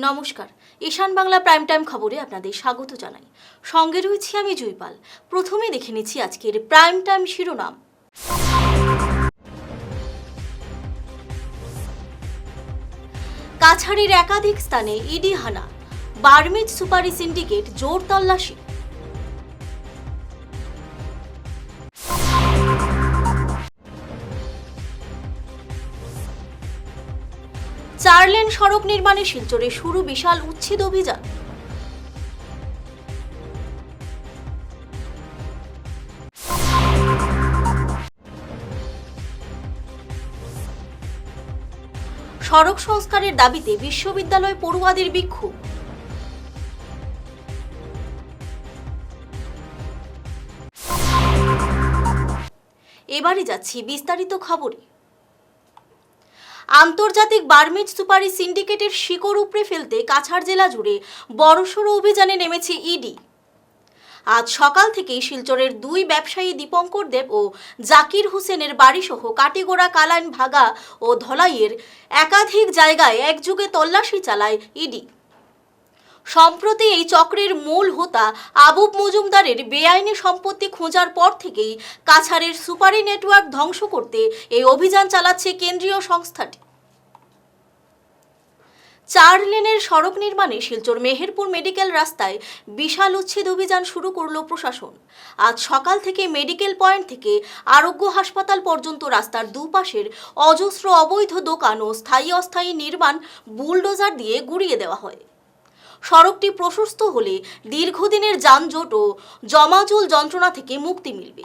নমস্কার, ঈশান Bangla prime time খবরে আপনাদের স্বাগত জানাই। সঙ্গে রয়েছি আমি জয়পাল। প্রথমে দেখে নিচ্ছি আজকের প্রাইম টাইম শিরোনাম। কাছাড়ের একাধিক স্থানে ইডি হানা, বার্মিজ সুপারি সিন্ডিকেট জোর তল্লাশি। চার লেন সড়ক নির্মাণে শিলচরে শুরু বিশাল উচ্ছেদ অভিযান। সড়ক সংস্কারের দাবিতে বিশ্ববিদ্যালয় পড়ুয়াদের বিক্ষোভ। এবারে যাচ্ছি বিস্তারিত খবরে। আন্তর্জাতিক বার্মিজ সুপারি সিন্ডিকেটের শিকড় উপড়ে ফেলতে কাছাড় জেলা জুড়ে বড়সড় অভিযানে নেমেছে ইডি। আজ সকাল থেকেই শিলচরের দুই ব্যবসায়ী দীপঙ্কর দেব ও জাকির হোসেনের বাড়িসহ কাটিগোড়া, কালাইন, ভাগা ও ধলাইয়ের একাধিক জায়গায় একযোগে তল্লাশি চালায় ইডি। সম্প্রতি এই চক্রের মূল হোতা আবুব মজুমদারের বেআইনি সম্পত্তি খোঁজার পর থেকেই কাছাড়ের সুপারি নেটওয়ার্ক ধ্বংস করতে এই অভিযান চালাচ্ছে কেন্দ্রীয় সংস্থাটি। চার লেনের সড়ক নির্মাণে শিলচর মেহেরপুর মেডিকেল রাস্তায় বিশাল উচ্ছেদ অভিযান শুরু করল প্রশাসন। আজ সকাল থেকে মেডিকেল পয়েন্ট থেকে আরোগ্য হাসপাতাল পর্যন্ত রাস্তার দুপাশের অজস্র অবৈধ দোকান ও স্থায়ী অস্থায়ী নির্মাণ বুলডোজার দিয়ে গুড়িয়ে দেওয়া হয়। সড়কটি প্রশস্ত হলে দীর্ঘদিনের যানজট ও জমাজল যন্ত্রণা থেকে মুক্তি মিলবে।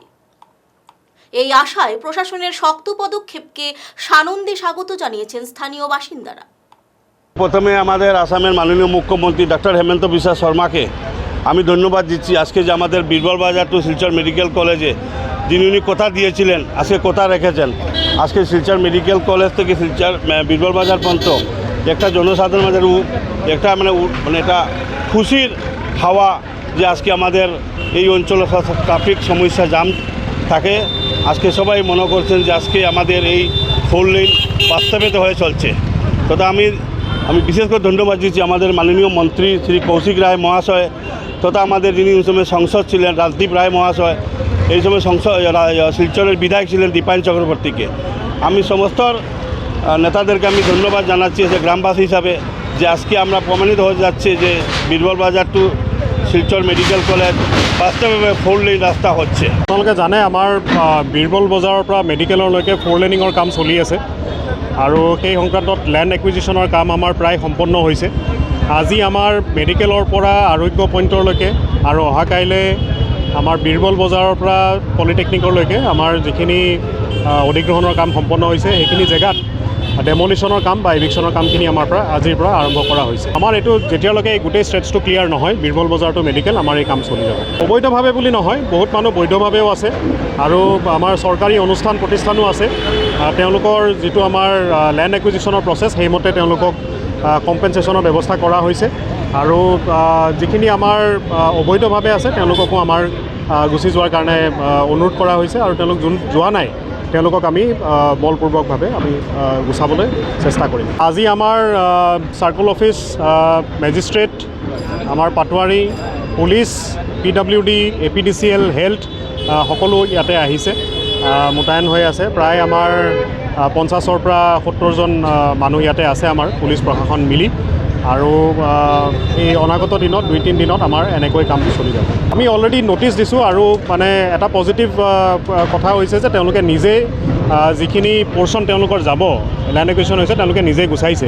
এই আশায় প্রশাসনের শক্ত পদক্ষেপকে সানন্দে স্বাগত জানিয়েছেন স্থানীয় বাসিন্দারা। প্রথমে আমাদের আসামের মাননীয় মুখ্যমন্ত্রী ডক্টর হেমন্ত বিশ্ব শর্মাকে আমি ধন্যবাদ দিচ্ছি। আজকে যে আমাদের বীরবল বাজার টু শিলচর মেডিকেল কলেজে যিনি উনি কথা দিয়েছিলেন, আজকে কথা রেখেছেন। আজকে শিলচর মেডিকেল কলেজ থেকে শিলচর বীরবল বাজার পর্যন্ত একটা জনসাধারণ মাঝে একটা এটা খুশির হাওয়া যে আজকে আমাদের এই অঞ্চলে ট্রাফিক সমস্যা জাম থাকে। আজকে সবাই মনে করছেন যে আজকে আমাদের এই 4 লেন বাস্তবায়িত হয়ে চলছে। তথা আমি বিশেষ করে ধন্যবাদ দিচ্ছি আমাদের মাননীয় মন্ত্রী শ্রী কৌশিক রায় মহাশয় তথা আমাদের যিনি ওই সময় সংসদ ছিলেন রাজদীপ রায় মহাশয়, এই সময় শিলচরের বিধায়ক ছিলেন দীপায়ন চক্রবর্তীকে। আমি সমস্ত নেতাদেরকে আমি ধন্যবাদ জানাচ্ছি যে গ্রামবাসী হিসাবে যে আজকে আমরা প্রমাণিত হয়ে যাচ্ছে যে বীরবল বাজার টু শিলচর মেডিকেল কলেজ বাস্তবে 4 লেন ৰাস্তা হচ্ছে। আপোনালোকে জানে আমাৰ বীৰবল বজাৰৰ পৰা মেডিকেললৈকে 4 লেনিঙৰ কাম চলি আছে আৰু সেই সংক্ৰান্তত লেণ্ড একুইজিশ্যনৰ কাম আমাৰ প্ৰায় সম্পন্ন হৈছে। আজি আমাৰ মেডিকেলৰ পৰা আৰোগ্য পইণ্টলৈকে আৰু অহা কাইলৈ আমাৰ বীৰবল বজাৰৰ পৰা পলিটেকনিকলৈকে আমাৰ যিখিনি অধিগ্ৰহণৰ কাম সম্পন্ন হৈছে সেইখিনি জেগাত ডেমলিশ্যনৰ কাম বা ইভিকশ্যনৰ কামখিনি আমাৰ আজিৰ পৰা আৰম্ভ কৰা হৈছে। আমাৰ এইটো যেতিয়ালৈকে এই গোটেই ষ্ট্ৰেটছটো ক্লিয়াৰ নহয় বীৰবল বজাৰ টু মেডিকেল আমাৰ এই কাম চলি যাব। অবৈধভাৱে বুলি নহয়, বহুত মানুহ বৈধভাৱেও আছে আৰু আমাৰ চৰকাৰী অনুষ্ঠান প্ৰতিষ্ঠানো আছে। তেওঁলোকৰ যিটো আমাৰ লেণ্ড একুইজিশ্যনৰ প্ৰচেছ সেইমতে তেওঁলোকক কম্পেনচেশ্যনৰ ব্যৱস্থা কৰা হৈছে আৰু যিখিনি আমাৰ অবৈধভাৱে আছে তেওঁলোককো আমাৰ গুচি যোৱাৰ কাৰণে অনুৰোধ কৰা হৈছে আৰু তেওঁলোক যোৱা নাই তেওঁলোকক আমি বলপূৰ্বকভাৱে আমি গুচাবলৈ চেষ্টা কৰিম। আজি আমাৰ চাৰ্কল অফিচ, মেজিষ্ট্ৰেট, আমাৰ Patowary, police, PWD, APDCL, health সকলো ইয়াতে আহিছে, মোতায়েন হৈ আছে। প্ৰায় আমাৰ 50ৰ পৰা 70জন মানুহ ইয়াতে আছে আমাৰ পুলিচ প্ৰশাসন মিলি। আৰু এই অনাগত দিনত 2-3 দিনত আমাৰ এনেকৈ কামটো চলি যাব। আমি অলৰেডি ন'টিছ দিছোঁ আৰু মানে এটা পজিটিভ কথা হৈছে যে তেওঁলোকে নিজেই যিখিনি পৰ্চন তেওঁলোকৰ যাব লেণ্ড একুইজিশ্যন হৈছে তেওঁলোকে নিজেই গুচাইছে।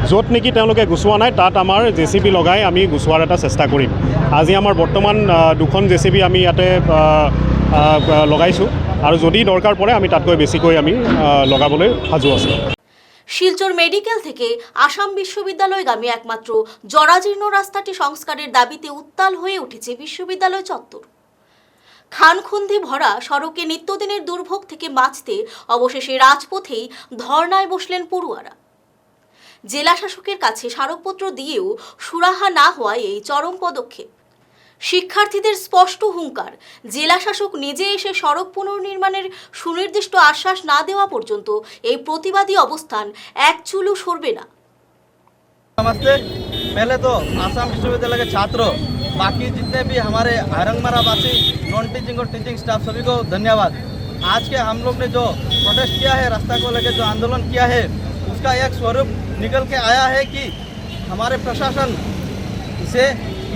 য'ত নেকি তেওঁলোকে গুচোৱা নাই তাত আমাৰ JCB লগাই আমি গুচোৱাৰ এটা চেষ্টা কৰিম। আজি আমাৰ বৰ্তমান 2খন JCB আমি ইয়াতে লগাইছোঁ আৰু যদি দৰকাৰ পৰে আমি তাতকৈ বেছিকৈ আমি লগাবলৈ সাজু আছোঁ। শিলচর মেডিকেল থেকে আসাম বিশ্ববিদ্যালয়গামী একমাত্র জরাজীর্ণ রাস্তাটি সংস্কারের দাবিতে উত্তাল হয়ে উঠেছে বিশ্ববিদ্যালয় চত্বর। খানখন্দি ভরা সড়কে নিত্যদিনের দুর্ভোগ থেকে বাঁচতে অবশেষে রাজপথেই ধর্নায় বসলেন পড়ুয়ারা। জেলা শাসকের কাছে স্মারকপত্র দিয়েও সুরাহা না হওয়ায় এই চরম পদক্ষেপ। শিক্ষার্থীদের স্পষ্ট হুঙ্কার, জেলা শাসক নিজে এসে সড়ক পুনর্নির্মাণের সুনির্দিষ্ট আশ্বাস না দেওয়া পর্যন্ত এই প্রতিবাদী অবস্থান এক চুলও সরবে না। नमस्ते, पहले तो आसाम विश्वविद्यालय के छात्रों, बाकी जितने भी हमारे हरंगमारा वासी नॉन टीचिंग और टीचिंग स्टाफ सभी को धन्यवाद। आज के हम लोग ने जो प्रोटेस्ट किया है, रास्ता को लेकर जो आंदोलन किया है, उसका एक स्वरूप निकल के आया है कि हमारे प्रशासन से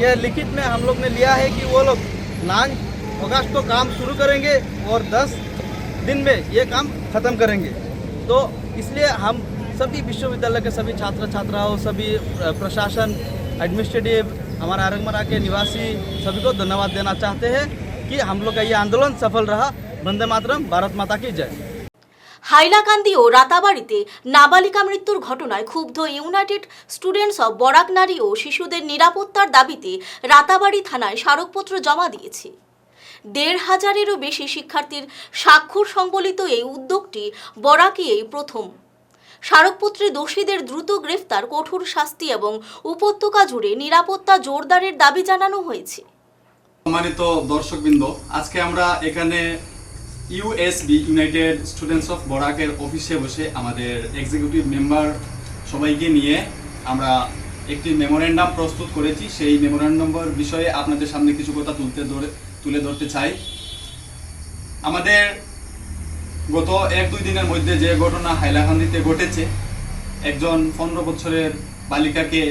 ये लिखित में हम लोग ने लिया है कि वो लोग 9 अगस्त को काम शुरू करेंगे और 10 दिन में ये काम ख़त्म करेंगे। तो इसलिए हम सभी विश्वविद्यालय के सभी छात्र छात्राओं, सभी प्रशासन, एडमिनिस्ट्रेटिव, हमारे हरंगमारा के निवासी सभी को धन्यवाद देना चाहते हैं कि हम लोग का ये आंदोलन सफल रहा। वंदे मातरम, भारत माता की जय। হাইলাকান্দি ও রাতাবাড়িতে নাবালিকা মৃত্যুর ঘটনায় ক্ষুব্ধ ইউনাইটেড স্টুডেন্টস অব বরাক নারী ও শিশুদের নিরাপত্তার দাবিতে রাতাবাড়ি থানায় স্মারকপত্র জমা দিয়েছে। ১৫০০-এরও বেশি শিক্ষার্থীর স্বাক্ষর সংবলিত এই উদ্যোগটি বরাকে এই প্রথম। স্মারকপত্রে দোষীদের দ্রুত গ্রেফতার, কঠোর শাস্তি এবং উপত্যকা জুড়ে নিরাপত্তা জোরদারের দাবি জানানো হয়েছে। সম্মানিত দর্শকবৃন্দ, আজকে আমরা এখানে ইউএসবি ইউনাইটেড স্টুডেন্টস অফ বরাকের অফিসে বসে আমাদের এক্সিকিউটিভ মেম্বার সবাইকে নিয়ে আমরা একটি মেমোরেন্ডাম প্রস্তুত করেছি। সেই মেমোরেন্ডামের বিষয়ে আপনাদের সামনে কিছু কথা তুলে ধরতে চাই। আমাদের গত 1-2 দিনের মধ্যে যে ঘটনা হাইলাকান্দিতে ঘটেছে, একজন 15 বছরের বালিকাকে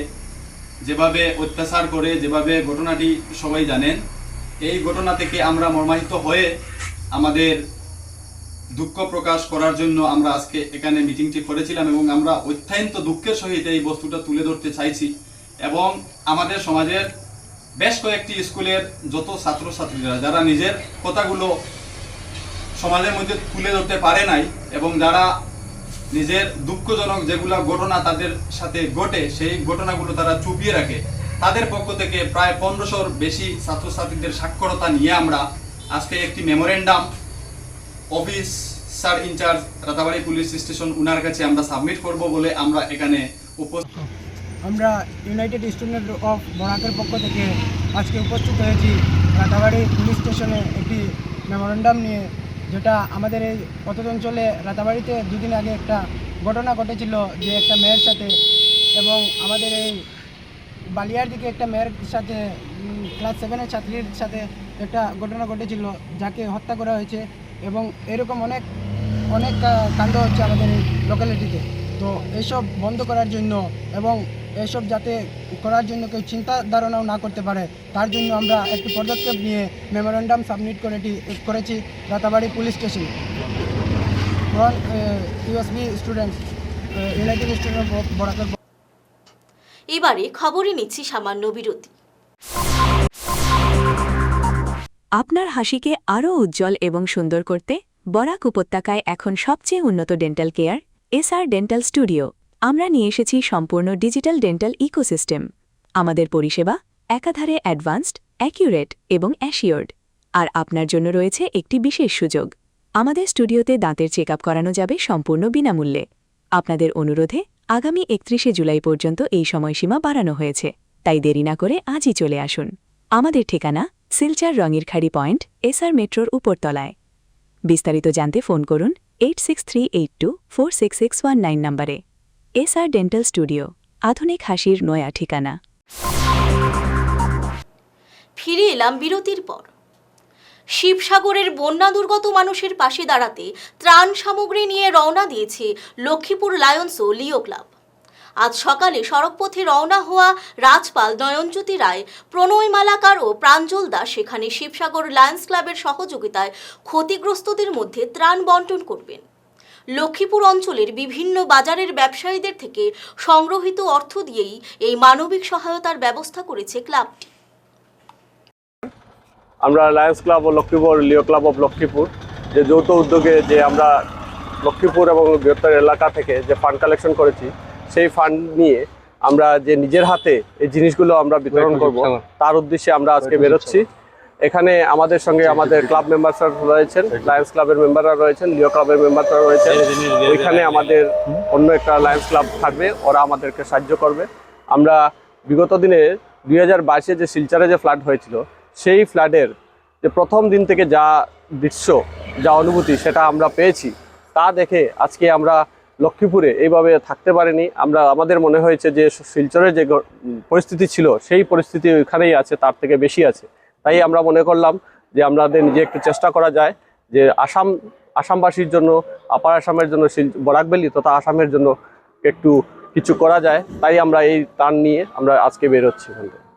যেভাবে অত্যাচার করে, যেভাবে ঘটনাটি সবাই জানেন, এই ঘটনা থেকে আমরা মর্মাহিত হয়ে আমাদের দুঃখ প্রকাশ করার জন্য আমরা আজকে এখানে মিটিংটি করেছিলাম এবং আমরা অত্যন্ত দুঃখের সহিত এই বস্তুটা তুলে ধরতে চাইছি। এবং আমাদের সমাজের বেশ কয়েকটি স্কুলের যত ছাত্রছাত্রীরা যারা নিজের কথাগুলো সমাজের মধ্যে তুলে ধরতে পারে নাই এবং যারা নিজের দুঃখজনক যেগুলো ঘটনা তাদের সাথে ঘটে সেই ঘটনাগুলো তারা চুপিয়ে রাখে, তাদের পক্ষ থেকে প্রায় 1500-র বেশি ছাত্রছাত্রীদের সাক্ষরতা নিয়ে আমরা আজকে একটি memorandum officer in charge Ratabari police station উনার কাছে আমরা সাবমিট করব বলে আমরা এখানে উপস্থিত। আমরা ইউনাইটেড স্টুডেন্ট অফ বরাকের পক্ষ থেকে আজকে উপস্থিত হয়েছি রাতাবাড়ি পুলিশ স্টেশনে একটি মেমোরেন্ডাম নিয়ে, যেটা আমাদের এই অতত অঞ্চলে রাতাবাড়িতে 2 দিন আগে একটা ঘটনা ঘটেছিল যে একটা মেয়ের সাথে, এবং আমাদের এই বালিয়ার দিকে একটা মেয়ের সাথে ক্লাস 7-এর ছাত্রীর সাথে একটা ঘটনা ঘটেছিল যাকে হত্যা করা হয়েছে। এবং এরকম অনেক অনেক কাণ্ড হচ্ছে আমাদের এই লোকালিটিতে। তো এইসব বন্ধ করার জন্য এবং এসব যাতে করার জন্য কেউ চিন্তা ধারণাও না করতে পারে, তার জন্য আমরা একটি পদক্ষেপ নিয়ে মেমোরেন্ডাম সাবমিট করেছি Ratabari police station. USB students, united student of বরাকের। এবারে খবরে নিচ্ছি সামান্য বিরতি। আপনার হাসিকে আরও উজ্জ্বল এবং সুন্দর করতে বরাক উপত্যকায় এখন সবচেয়ে উন্নত dental care SR dental studio. আমরা নিয়ে এসেছি সম্পূর্ণ ডিজিটাল ডেন্টাল ইকোসিস্টেম। আমাদের পরিষেবা একাধারে অ্যাডভান্সড, অ্যাকিউরেট এবং অ্যাসিওর্ড। আর আপনার জন্য রয়েছে একটি বিশেষ সুযোগ। আমাদের স্টুডিওতে দাঁতের চেকআপ করানো যাবে সম্পূর্ণ বিনামূল্যে। আপনাদের অনুরোধে আগামী 31শে জুলাই পর্যন্ত এই সময়সীমা বাড়ানো হয়েছে, তাই দেরি না করে আজই চলে আসুন। আমাদের ঠিকানা সিলচার রঙিরখাড়ি পয়েন্ট, এসআর মেট্রোর উপরতলায়। বিস্তারিত জানতে ফোন করুন 8638246619 নম্বরে। এসআর ডেন্টাল স্টুডিও, আধুনিক হাসির নয়া ঠিকানা। ফিরে এলাম বিরতির পর। শিবসাগরের বন্যা দুর্গত মানুষের পাশে দাঁড়াতে ত্রাণ সামগ্রী নিয়ে রওনা দিয়েছে লক্ষ্মীপুর লায়ন্স ও লিও ক্লাব। আজ সকালে সড়কপথে রওনা হওয়া রাজপাল, নয়নজ্যোতি রায়, প্রণয় মালাকার ও প্রাঞ্জল দাস সেখানে শিবসাগর লায়ন্স ক্লাবের সহযোগিতায় ক্ষতিগ্রস্তদের মধ্যে ত্রাণ বন্টন করবেন। লক্ষ্মীপুর অঞ্চলের বিভিন্ন বাজারের ব্যবসায়ীদের থেকে সংগ্রহিত অর্থ দিয়েই এই মানবিক সহায়তার ব্যবস্থা করেছে ক্লাবটি। আমরা লায়ন্স ক্লাব ও Lakshmipur Leo Club of Lakshmipur যে যৌথ উদ্যোগে যে আমরা লক্ষ্মীপুর এবং বৃহত্তর এলাকা থেকে যে ফান্ড কালেকশন করেছি, সেই ফান্ড নিয়ে আমরা যে নিজের হাতে এই জিনিসগুলো আমরা বিতরণ করব, তার উদ্দেশ্যে আমরা আজকে বেরোচ্ছি। এখানে আমাদের সঙ্গে আমাদের ক্লাব মেম্বাররা রয়েছেন, লায়ন্স ক্লাবের মেম্বাররা রয়েছেন, লিও ক্লাবের মেম্বাররা রয়েছেন। ওইখানে আমাদের অন্য একটা লায়ন্স ক্লাব থাকবে, ওরা আমাদেরকে সাহায্য করবে। আমরা বিগত দিনে 2022-এ যে শিলচরে যে ফ্লাড হয়েছিল, সেই ফ্লাডের যে প্রথম দিন থেকে যা দৃশ্য, যা অনুভূতি সেটা আমরা পেয়েছি, তা দেখে আজকে আমরা লক্ষ্মীপুরে এইভাবে থাকতে পারেনি। আমাদের মনে হয়েছে যে শিলচরের যে পরিস্থিতি ছিল সেই পরিস্থিতি ওইখানেই আছে, তার থেকে বেশি আছে। তাই আমরা মনে করলাম যে আমাদের নিজে একটু চেষ্টা করা যায় যে আসামবাসীর জন্য, আপার আসামের জন্য, বরাক ভ্যালি তথা আসামের জন্য একটু কিছু করা যায়। তাই আমরা এই টান নিয়ে আমরা আজকে বেরোচ্ছি এখান থেকে।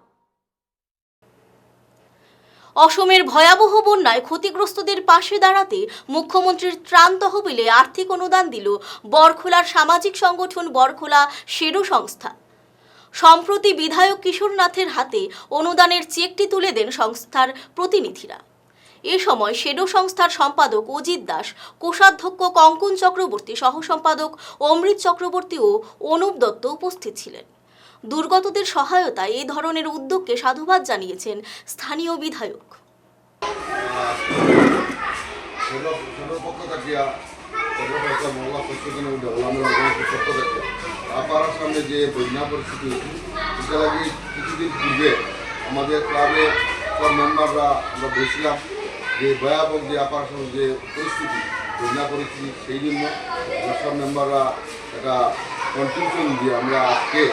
অসমের ভয়াবহ বন্যায় ক্ষতিগ্রস্তদের পাশে দাঁড়াতে মুখ্যমন্ত্রীর ত্রাণ তহবিলে আর্থিক অনুদান দিল বরখোলার সামাজিক সংগঠন বরখোলা শেডো সংস্থা। সম্প্রতি বিধায়ক কিশোর নাথের হাতে অনুদানের চেকটি তুলে দেন সংস্থার প্রতিনিধিরা। এ সময় শেডো সংস্থার সম্পাদক অজিত দাস, কোষাধ্যক্ষ কঙ্কন চক্রবর্তী, সহ সম্পাদক অমৃত চক্রবর্তী ও অনুপ দত্ত উপস্থিত ছিলেন। দুর্গতদের সহায়তায় এই ধরনের উদ্যোগকে সাধুবাদ জানিয়েছেন স্থানীয় বিধায়ক। আপার সামনে যে বন্যা পরিস্থিতি সেটা লাগে কিছুদিন পূর্বে আমাদের ক্লাবে সব মেম্বাররা আমরা বলছিলাম যে ভয়াবহ যে আপার সামনে যে পরিস্থিতি বন্যা পরিস্থিতি, সেই জন্য সব মেম্বাররা একটা কন্ট্রিবিউশন দিয়ে আমরা আজকে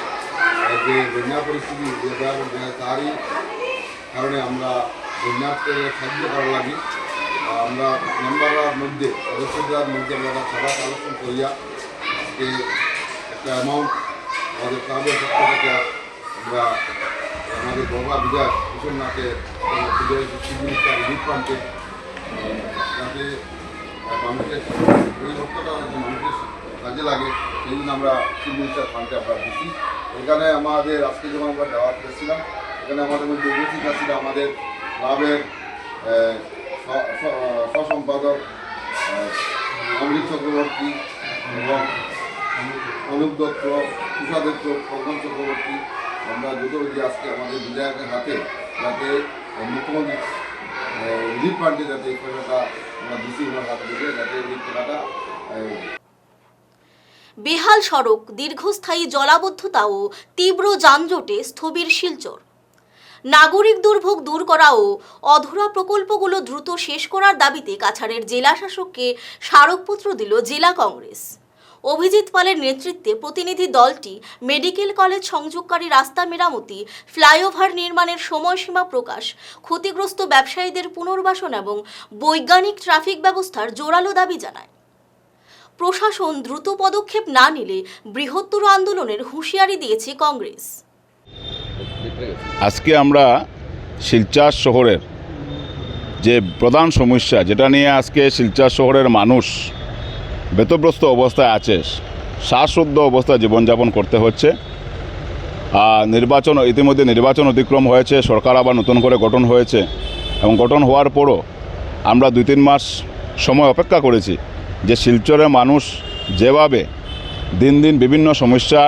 যে বন্যা পরিস্থিতি যে ভয়াবহ তারই কারণে আমরা বন্যাকে সাহায্য করার লাগে আমরা মেম্বাররার মধ্যে সদস্যদের মধ্যে আমরা সভা আলোচনা করিয়া আজকে একটা অ্যামাউন্ট আমাদের ক্লাবের পক্ষ থেকে আমরা আমাদের বাবা বিধায়ক কিশোর নাথকে চিফ মিনিস্টার রিলিফ ফান্ডে যাতে মানুষের এই অর্থটা মানুষের কাজে লাগে সেই জন্য আমরা চিফ মিনিস্টার ফান্ডে আমরা দিচ্ছি। এখানে আমাদের আজকে যখন আমরা দাওয়াত করেছিলাম এখানে আমাদের মধ্যে উপস্থিত আছিল আমাদের ক্লাবের সহসম্পাদক অমৃত চক্রবর্তী এবং অনুপ দত্ত, কোষাধ্যক্ষ কঙ্কন চক্রবর্তী। আমরা যতটুকু আজকে আমাদের বিধায়কের হাতে যাতে মুখ্যমন্ত্রী রিলিফ ফান্ডে যাতে এই টাকাটা আমরা দিচ্ছি ওনার হাত থেকে যাতে এই টাকাটা। বেহাল সড়ক, দীর্ঘস্থায়ী জলাবদ্ধতা ও তীব্র যানজটে স্থবির শিলচর। নাগরিক দুর্ভোগ দূর করা ও অধুরা প্রকল্পগুলো দ্রুত শেষ করার দাবিতে কাছাড়ের জেলা শাসককে স্মারকপত্র দিল জেলা কংগ্রেস। অভিজিৎ পালের নেতৃত্বে প্রতিনিধি দলটি মেডিকেল কলেজ সংযোগকারী রাস্তা মেরামতি, ফ্লাইওভার নির্মাণের সময়সীমা প্রকাশ, ক্ষতিগ্রস্ত ব্যবসায়ীদের পুনর্বাসন এবং বৈজ্ঞানিক ট্রাফিক ব্যবস্থার জোরালো দাবি জানায়। প্রশাসন দ্রুত পদক্ষেপ না নিলে বৃহত্তর আন্দোলনের হুঁশিয়ারি দিয়েছে কংগ্রেস। আজকে আমরা শিলচর শহরের যে প্রধান সমস্যা, যেটা নিয়ে আজকে শিলচর শহরের মানুষ বেতগ্রস্ত অবস্থায় আছে, শ্বাসরুদ্ধ অবস্থায় জীবনযাপন করতে হচ্ছে। ইতিমধ্যে নির্বাচন অতিক্রম হয়েছে, সরকার আবার নতুন করে গঠন হয়েছে এবং গঠন হওয়ার পরও আমরা 2-3 মাস সময় অপেক্ষা করেছি যে শিলচরের মানুষ যেভাবে দিন দিন বিভিন্ন সমস্যা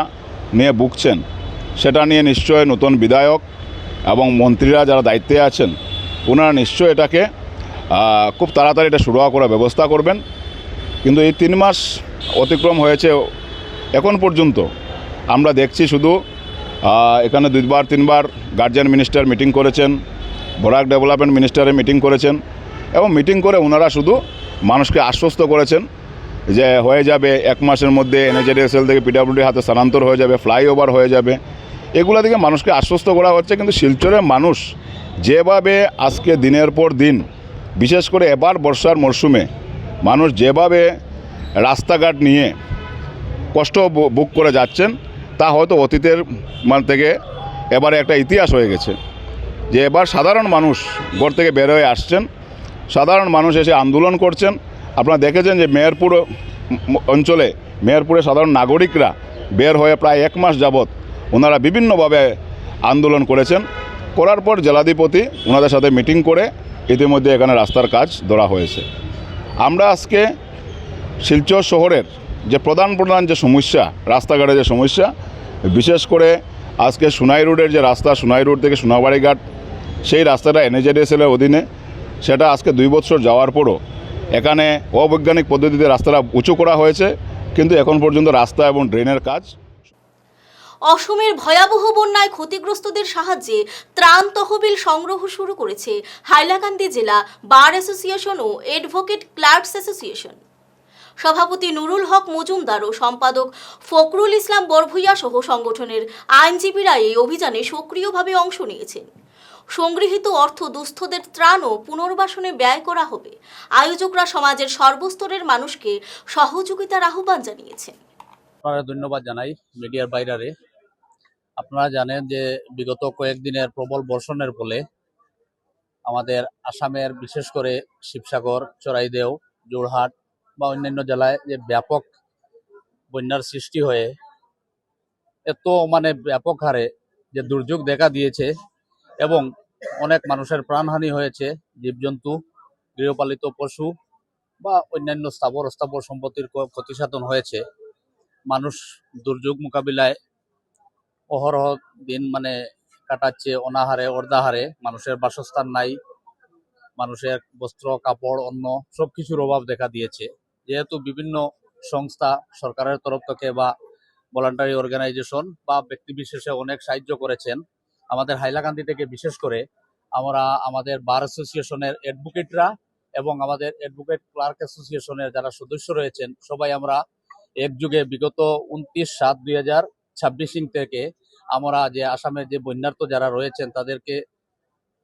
নিয়ে ভুগছেন, সেটা নিয়ে নিশ্চয় নতুন বিধায়ক এবং মন্ত্রীরা যারা দায়িত্বে আছেন ওনারা নিশ্চয় এটাকে খুব তাড়াতাড়ি এটা শুরু করার ব্যবস্থা করবেন। কিন্তু এই 3 মাস অতিক্রম হয়েছে, এখন পর্যন্ত আমরা দেখছি শুধু এখানে 2-3বার গার্জিয়ান মিনিস্টার মিটিং করেছেন, বরাক ডেভেলপমেন্ট মিনিস্টারে মিটিং করেছেন এবং মিটিং করে ওনারা শুধু মানুষকে আশ্বস্ত করেছেন যে হয়ে যাবে 1 মাসের মধ্যে NHDSL থেকে PWD হাতে স্থানান্তর হয়ে যাবে, ফ্লাইওভার হয়ে যাবে, এগুলো থেকে মানুষকে আশ্বস্ত করা হচ্ছে। কিন্তু শিলচরের মানুষ যেভাবে আজকে দিনের পর দিন, বিশেষ করে এবার বর্ষার মরশুমে মানুষ যেভাবে রাস্তাঘাট নিয়ে কষ্ট ভোগ করে যাচ্ছেন, তা হয়তো অতীতের থেকে এবারে একটা ইতিহাস হয়ে গেছে যে এবার সাধারণ মানুষ ঘর থেকে বের হয়ে আসছেন, সাধারণ মানুষ এসে আন্দোলন করছেন। আপনারা দেখেছেন যে মেহেরপুর অঞ্চলে, মেহেরপুরে সাধারণ নাগরিকরা বের হয়ে প্রায় 1 মাস যাবৎ ওনারা বিভিন্নভাবে আন্দোলন করেছেন। করার পর জেলাধিপতি ওনাদের সাথে মিটিং করে ইতিমধ্যে এখানে রাস্তার কাজ ধরা হয়েছে। আমরা আজকে শিলচর শহরের যে প্রধান যে সমস্যা, রাস্তাঘাটের যে সমস্যা, বিশেষ করে আজকে সোনাই রোডের যে রাস্তা, সোনাই রোড থেকে সোনাবাড়ি ঘাট, সেই রাস্তাটা NHDSL-এর অধীনে, সেটা আজকে 2 বছর যাওয়ার পরও এখানে অবৈজ্ঞানিক পদ্ধতিতে রাস্তাটা উঁচু করা হয়েছে, কিন্তু এখন পর্যন্ত রাস্তা এবং ড্রেনের কাজ। অসমের ভয়াবহ বন্যায় ক্ষতিগ্রস্তদের সাহায্যে ত্রাণ তহবিল সংগ্রহ শুরু করেছে হাইলাকান্দি জেলা বার অ্যাসোসিয়েশন ও অ্যাডভোকেট ক্লার্কস অ্যাসোসিয়েশন। সভাপতি নুরুল হক মজুমদার ও সম্পাদক ফখরুল ইসলাম বরভূইয়া সহ সংগঠনের আইনজীবীরা এই অভিযানে সক্রিয়ভাবে অংশ নিয়েছেন। সংগৃহীত অর্থ দুস্থদের ত্রাণ ও পুনর্বাসনে ব্যয় করা হবে। আয়োজকরা সমাজের সর্বস্তরের মানুষকে সহযোগিতার আহ্বান জানিয়েছেন। আপনারা ধন্যবাদ জানাই মিডিয়ার বাইরে। আপনারা জানেন যে বিগত কয়েকদিনের প্রবল বর্ষণের ফলে আমাদের আসামের বিশেষ করে শিবসাগর, চড়াইদেও, যোরহাট বা অন্যান্য জেলায় যে ব্যাপক বন্যার সৃষ্টি হয়ে এত ব্যাপক হারে যে দুর্যোগ দেখা দিয়েছে এবং অনেক মানুষের প্রাণহানি হয়েছে, জীবজন্তু, গৃহপালিত পশু বা অন্যান্য স্থাবর অস্থাবর সম্পত্তির ক্ষতিসাধন হয়েছে। মানুষ দুর্যোগ মোকাবিলায় অহরহ দিন কাটাচ্ছে অনাহারে অর্ধাহারে। মানুষের বাসস্থান নাই, মানুষের বস্ত্র, কাপড়, অন্ন সবকিছুর অভাব দেখা দিয়েছে। যেহেতু বিভিন্ন সংস্থা সরকারের তরফ থেকে বা ভলান্টারি অর্গানাইজেশন বা ব্যক্তিবিশেষে অনেক সাহায্য করেছেন, আমাদের হাইলাকান্দি থেকে বিশেষ করে আমরা আমাদের বার অ্যাসোসিয়েশনের অ্যাডভোকেটরা এবং আমাদের অ্যাডভোকেট ক্লার্ক অ্যাসোসিয়েশনের যারা সদস্য রয়েছেন সবাই আমরা একযোগে বিগত 29/7/2026 থেকে আমরা যে আসামের যে বন্যার্ত যারা রয়েছেন তাদেরকে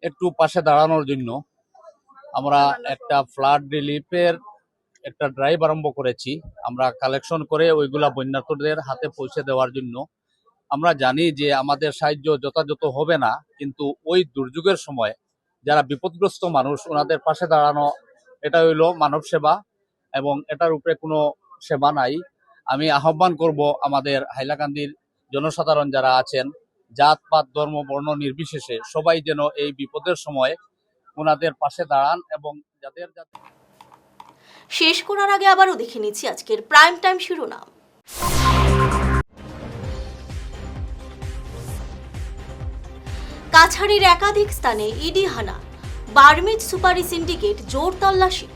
একটু পাশে দাঁড়ানোর জন্য আমরা একটা ফ্লাড রিলিফের একটা ড্রাইভ আরম্ভ করেছি। আমরা কালেকশন করে ওইগুলা বন্যার্তদের হাতে পৌঁছে দেওয়ার জন্য। আমরা জানি যে আমাদের সাহায্য যথাযথ হবে না, কিন্তু ওই দুর্যোগের সময় যারা বিপদগ্রস্ত মানুষ ওনাদের পাশে দাঁড়ানো এটা হইল মানব সেবা এবং এটার উপরে কোনো সেবা নাই। আমি আহ্বান করব আমাদের হাইলাকান্দির জনসাধারণ যারা আছেন, জাত পাত ধর্ম বর্ণ নির্বিশেষে সবাই যেন এই বিপদের সময় ওনাদের পাশে দাঁড়ান এবং যাদের শেষ করার আগে আবারও দেখে নিচ্ছি আজকের প্রাইম টাইম শিরোনাম। কাছাড়ের একাধিক স্থানে ইডি হানা, বার্মিজ সুপারি সিন্ডিকেট জোর তল্লাশি।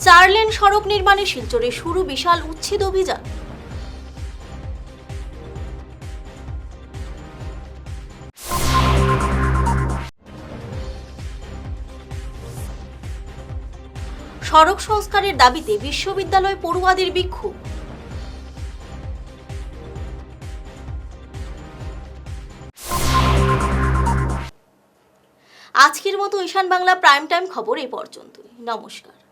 চারলেন সড়ক নির্মাণে শিলচরে শুরু বিশাল উচ্ছেদ অভিযান। সড়ক সংস্কারের দাবিতে বিশ্ববিদ্যালয় পড়ুয়াদের বিক্ষোভ। আজকের মতো ঈশান বাংলা প্রাইম টাইম খবর এই পর্যন্তই। নমস্কার।